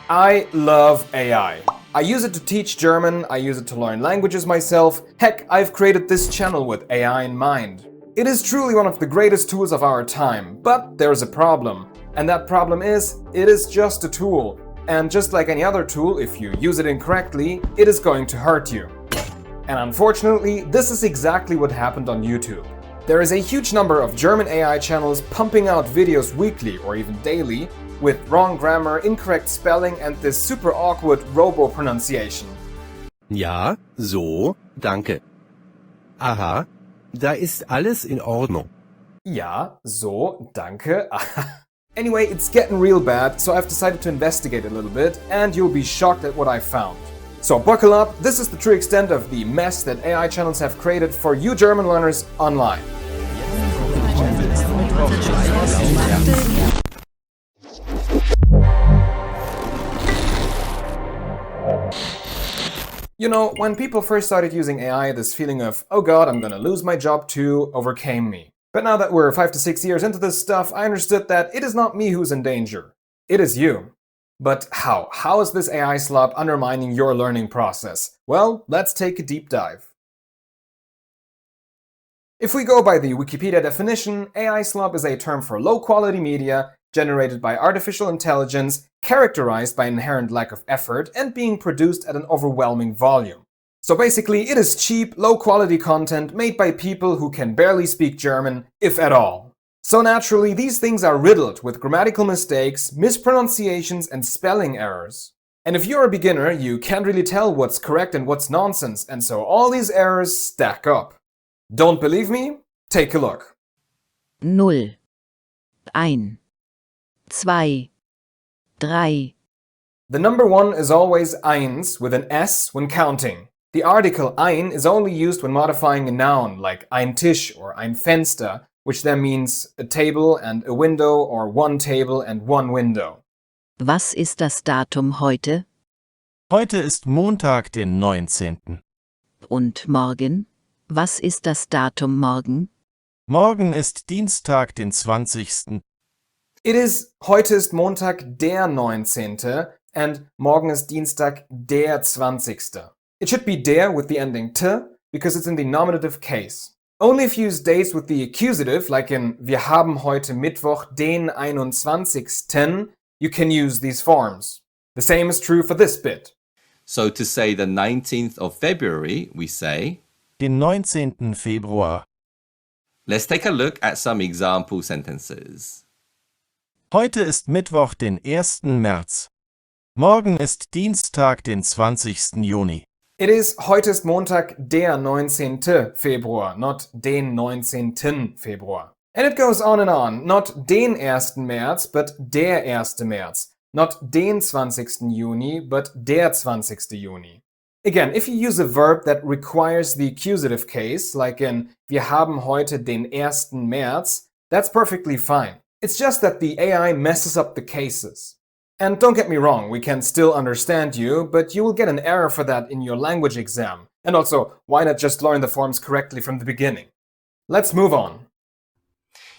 I love AI. I use it to teach German, I use it to learn languages myself. Heck, I've created this channel with AI in mind. It is truly one of the greatest tools of our time, but there's a problem. And that problem is, it is just a tool. And just like any other tool, if you use it incorrectly, it is going to hurt you. And unfortunately, this is exactly what happened on YouTube. There is a huge number of German AI channels pumping out videos weekly or even daily with wrong grammar, incorrect spelling and this super awkward robo-pronunciation. Ja, so, danke. Aha, da ist alles in Ordnung. Ja, so, danke. Anyway, it's getting real bad, so I've decided to investigate a little bit, and you'll be shocked at what I found. So buckle up, this is the true extent of the mess that AI channels have created for you German learners online. You know, when people first started using AI, this feeling of, oh god, I'm gonna lose my job too, overcame me. But now that we're 5 to 6 years into this stuff, I understood that it is not me who's in danger. It is you. But how? How is this AI slop undermining your learning process? Well, let's take a deep dive. If we go by the Wikipedia definition, AI slop is a term for low-quality media generated by artificial intelligence, characterized by an inherent lack of effort, and being produced at an overwhelming volume. So basically, it is cheap, low-quality content made by people who can barely speak German, if at all. So naturally, these things are riddled with grammatical mistakes, mispronunciations, and spelling errors. And if you're a beginner, you can't really tell what's correct and what's nonsense, and so all these errors stack up. Don't believe me? Take a look. 0, 1, 2, 3. The number 1 is always eins with an S when counting. The article ein is only used when modifying a noun, like ein Tisch or ein Fenster, which then means a table and a window or one table and one window. Was ist das Datum heute? Heute ist Montag, den 19. Und morgen? Was ist das Datum morgen? Morgen ist Dienstag, den 20. It is heute ist Montag der 19. and morgen ist Dienstag der 20. It should be der with the ending t because it's in the nominative case. Only if you use dates with the accusative, like in wir haben heute Mittwoch den 21. you can use these forms. The same is true for this bit. So to say the 19th of February, we say, Den 19. Februar. let's take a look at some example sentences. Heute ist Mittwoch, den 1. März. Morgen ist Dienstag, den 20. Juni. It is heute ist Montag der 19. Februar, not den 19. Februar. And it goes on, not den 1. März, but der 1. März. Not den 20. Juni, but der 20. Juni. Again, if you use a verb that requires the accusative case, like in wir haben heute den 1. März, that's perfectly fine. It's just that the AI messes up the cases. And don't get me wrong, we can still understand you, but you will get an error for that in your language exam. And also, why not just learn the forms correctly from the beginning? Let's move on.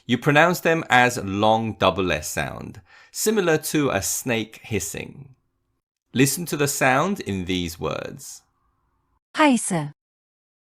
You pronounce them as long double S sound, similar to a snake hissing. Listen to the sound in these words. heiße,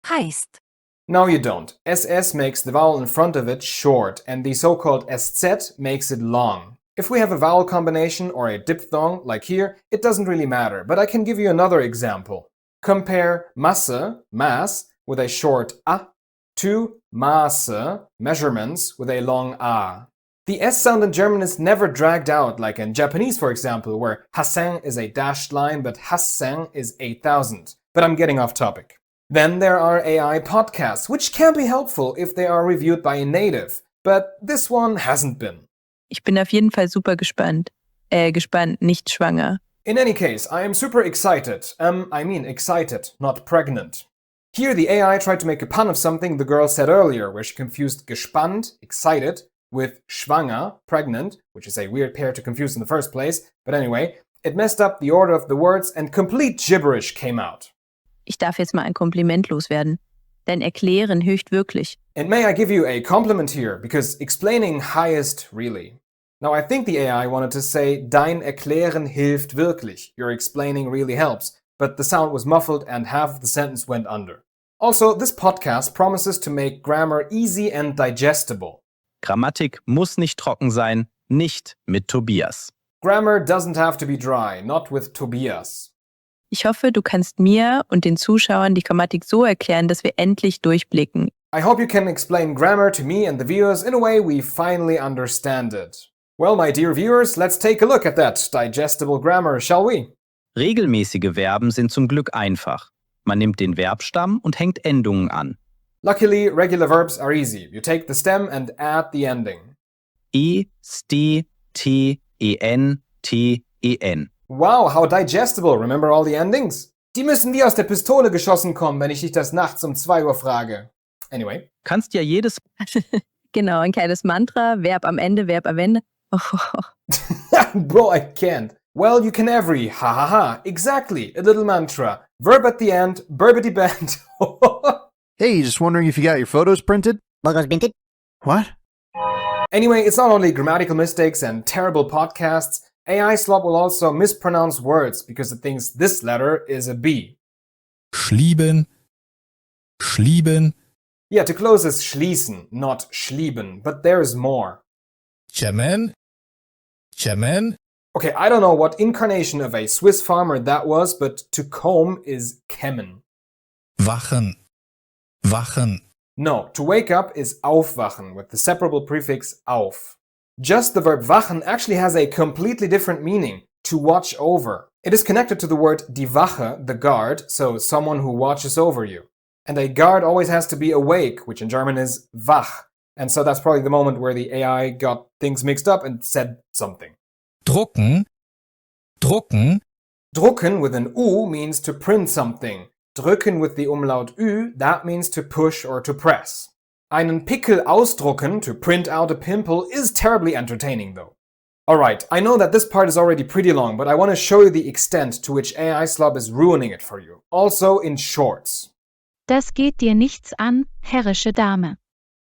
heißt, No, you don't. SS makes the vowel in front of it short, and the so-called SZ makes it long. If we have a vowel combination or a diphthong, like here, it doesn't really matter, but I can give you another example. Compare Masse, mass, with a short A, to Maße, measurements, with a long A. The S sound in German is never dragged out, like in Japanese, for example, where Hassen is a dashed line, but Hassen is 8,000. But I'm getting off topic. Then there are AI podcasts, which can be helpful if they are reviewed by a native, but this one hasn't been. Ich bin auf jeden Fall super gespannt. Gespannt, nicht schwanger. In any case, I am super excited. Excited, not pregnant. Here the AI tried to make a pun of something the girl said earlier, where she confused gespannt, excited, with schwanger, pregnant, which is a weird pair to confuse in the first place, but anyway, it messed up the order of the words and complete gibberish came out. Ich darf jetzt mal ein Kompliment loswerden. Dein Erklären hilft wirklich. And may I give you a compliment here, because explaining highest really. Now I think the AI wanted to say dein Erklären hilft wirklich. Your explaining really helps. But the sound was muffled and half of the sentence went under. Also, this podcast promises to make grammar easy and digestible. Grammatik muss nicht trocken sein, nicht mit Tobias. Grammar doesn't have to be dry, not with Tobias. Ich hoffe, du kannst mir und den Zuschauern die Grammatik so erklären, dass wir endlich durchblicken. I hope you can explain grammar to me and the viewers in a way we finally understand it. Well, my dear viewers, let's take a look at that digestible grammar, shall we? Regelmäßige Verben sind zum Glück einfach. Man nimmt den Verbstamm und hängt Endungen an. Luckily, regular verbs are easy. You take the stem and add the ending. E, sti, t, en, t, en. Wow, how digestible. Remember all the endings? Die müssen wie aus der Pistole geschossen kommen, wenn ich dich das nachts um 2 Uhr frage. Anyway. Kannst ja jedes Genau, ein kleines Mantra, Verb am Ende, Verb am Ende. Bro, I can't. Well, you can every. Ha ha ha. Exactly. A little mantra. Verb at the end. Burbity band. Hey, just wondering if you got your photos printed? Logos printed? What? Anyway, it's not only grammatical mistakes and terrible podcasts. AI Slop will also mispronounce words because it thinks this letter is a B. Schlieben. Schlieben. Yeah, to close is schließen, not schlieben, but there's more. German. German. Okay, I don't know what incarnation of a Swiss farmer that was, but to comb is kämmen. Wachen. Wachen. No, to wake up is aufwachen with the separable prefix auf. Just the verb wachen actually has a completely different meaning, to watch over. It is connected to the word die Wache, the guard, so someone who watches over you. And a guard always has to be awake, which in German is wach. And so that's probably the moment where the AI got things mixed up and said something. Drucken. Drucken. Drucken with an U means to print something. Drücken with the umlaut Ü, that means to push or to press. Einen Pickel ausdrucken, to print out a pimple, is terribly entertaining though. Alright, I know that this part is already pretty long, but I want to show you the extent to which AI Slop is ruining it for you. Also in shorts. Das geht dir nichts an, herrische Dame.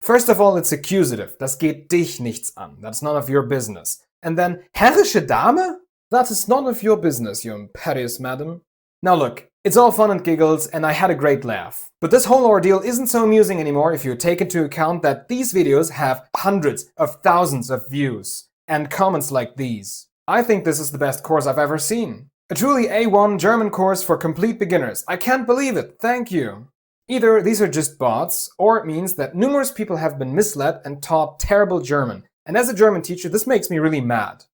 First of all, it's accusative. Das geht dich nichts an. That's none of your business. And then, herrische Dame? That is none of your business, you imperious madam. Now look, it's all fun and giggles, and I had a great laugh. But this whole ordeal isn't so amusing anymore if you take into account that these videos have hundreds of thousands of views and comments like these. I think this is the best course I've ever seen. A truly A1 German course for complete beginners. I can't believe it. Thank you. Either these are just bots, or it means that numerous people have been misled and taught terrible German. And as a German teacher, this makes me really mad.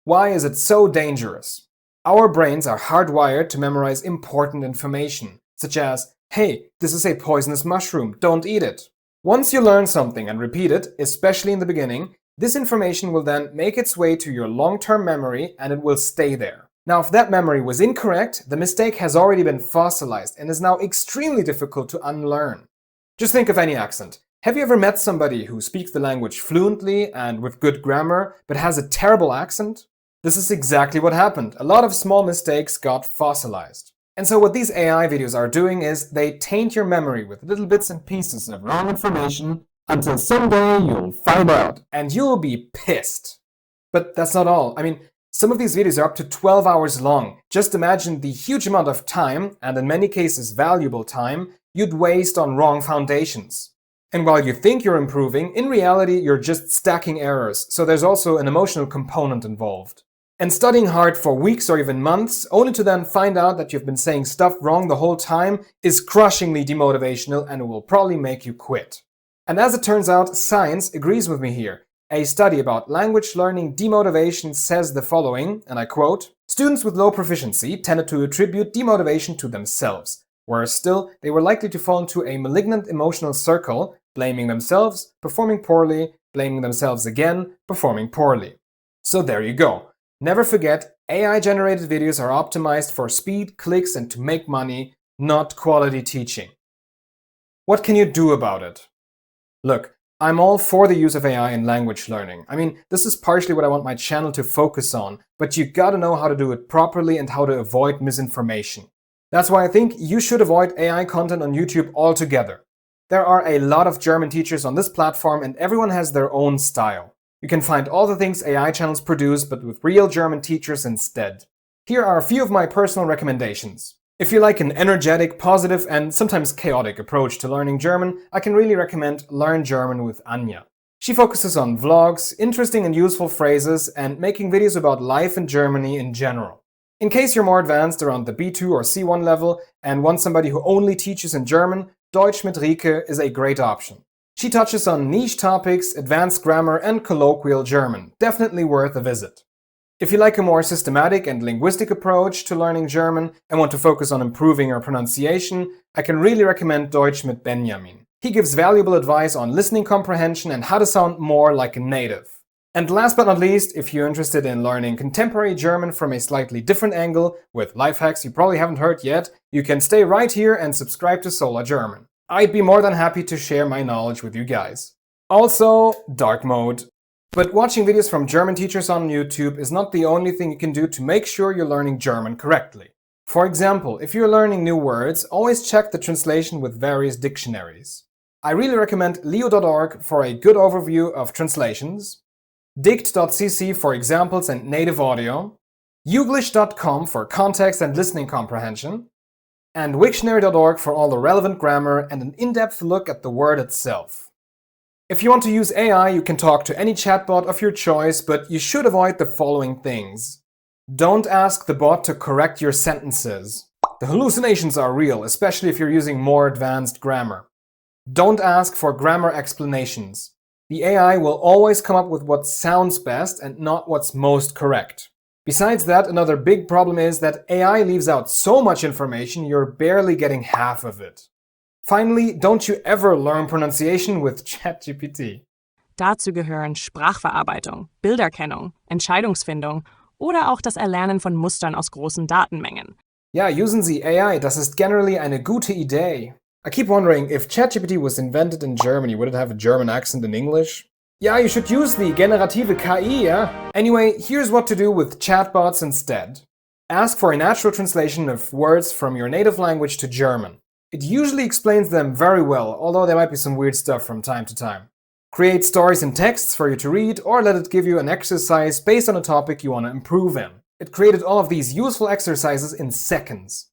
Why is it so dangerous? Our brains are hardwired to memorize important information, such as, hey, this is a poisonous mushroom, don't eat it. Once you learn something and repeat it, especially in the beginning, this information will then make its way to your long-term memory and it will stay there. Now, if that memory was incorrect, the mistake has already been fossilized and is now extremely difficult to unlearn. Just think of any accent. Have you ever met somebody who speaks the language fluently and with good grammar, but has a terrible accent? This is exactly what happened. A lot of small mistakes got fossilized. And so what these AI videos are doing is they taint your memory with little bits and pieces of wrong information until someday you'll find out and you'll be pissed. But that's not all. I mean, some of these videos are up to 12 hours long. Just imagine the huge amount of time, and in many cases valuable time, you'd waste on wrong foundations. And while you think you're improving, in reality you're just stacking errors, so there's also an emotional component involved. And studying hard for weeks or even months, only to then find out that you've been saying stuff wrong the whole time, is crushingly demotivational and it will probably make you quit. And as it turns out, science agrees with me here. A study about language learning demotivation says the following, and I quote, "Students with low proficiency tended to attribute demotivation to themselves. Worse still, they were likely to fall into a malignant emotional circle, blaming themselves, performing poorly, blaming themselves again, performing poorly." So there you go. Never forget, AI-generated videos are optimized for speed, clicks, and to make money, not quality teaching. What can you do about it? Look, I'm all for the use of AI in language learning. I mean, this is partially what I want my channel to focus on, but you gotta know how to do it properly and how to avoid misinformation. That's why I think you should avoid AI content on YouTube altogether. There are a lot of German teachers on this platform and everyone has their own style. You can find all the things AI channels produce, but with real German teachers instead. Here are a few of my personal recommendations. If you like an energetic, positive, and sometimes chaotic approach to learning German, I can really recommend Learn German with Anja. She focuses on vlogs, interesting and useful phrases, and making videos about life in Germany in general. In case you're more advanced around the B2 or C1 level and want somebody who only teaches in German, Deutsch mit Rieke is a great option. She touches on niche topics, advanced grammar, and colloquial German. Definitely worth a visit. If you like a more systematic and linguistic approach to learning German and want to focus on improving your pronunciation, I can really recommend Deutsch mit Benjamin. He gives valuable advice on listening comprehension and how to sound more like a native. And last but not least, if you're interested in learning contemporary German from a slightly different angle, with life hacks you probably haven't heard yet, you can stay right here and subscribe to SolarGerman. I'd be more than happy to share my knowledge with you guys. Also, dark mode. But watching videos from German teachers on YouTube is not the only thing you can do to make sure you're learning German correctly. For example, if you're learning new words, always check the translation with various dictionaries. I really recommend leo.org for a good overview of translations, dict.cc for examples and native audio, youglish.com for context and listening comprehension, and wiktionary.org for all the relevant grammar and an in-depth look at the word itself. If you want to use AI, you can talk to any chatbot of your choice, but you should avoid the following things. Don't ask the bot to correct your sentences. The hallucinations are real, especially if you're using more advanced grammar. Don't ask for grammar explanations. The AI will always come up with what sounds best and not what's most correct. Besides that, another big problem is that AI leaves out so much information you're barely getting half of it. Finally, don't you ever learn pronunciation with ChatGPT. Dazu gehören Sprachverarbeitung, Bilderkennung, Entscheidungsfindung oder auch das Erlernen von Mustern aus großen Datenmengen. Ja, usen Sie AI, das ist generally eine gute Idee. I keep wondering, if ChatGPT was invented in Germany, would it have a German accent in English? Yeah, you should use the generative KI, yeah? Anyway, here's what to do with chatbots instead. Ask for a natural translation of words from your native language to German. It usually explains them very well, although there might be some weird stuff from time to time. Create stories and texts for you to read, or let it give you an exercise based on a topic you want to improve in. It created all of these useful exercises in seconds.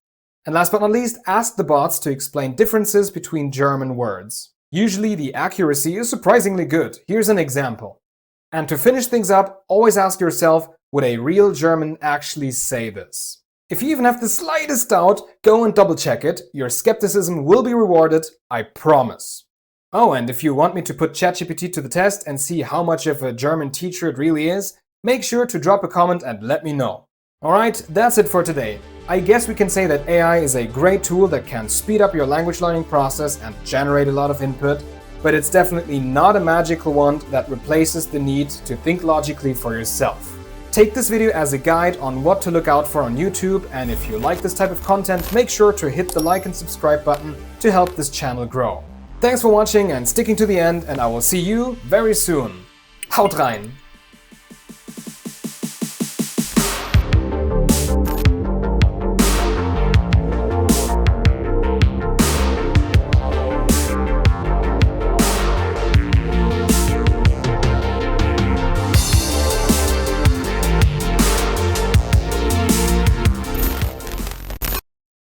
And last but not least, ask the bots to explain differences between German words. Usually the accuracy is surprisingly good. Here's an example. And to finish things up, always ask yourself, would a real German actually say this? If you even have the slightest doubt, go and double check it. Your skepticism will be rewarded, I promise. Oh, and if you want me to put ChatGPT to the test and see how much of a German teacher it really is, make sure to drop a comment and let me know. Alright, that's it for today. I guess we can say that AI is a great tool that can speed up your language learning process and generate a lot of input, but it's definitely not a magical wand that replaces the need to think logically for yourself. Take this video as a guide on what to look out for on YouTube, and if you like this type of content, make sure to hit the like and subscribe button to help this channel grow. Thanks for watching and sticking to the end, and I will see you very soon. Haut rein!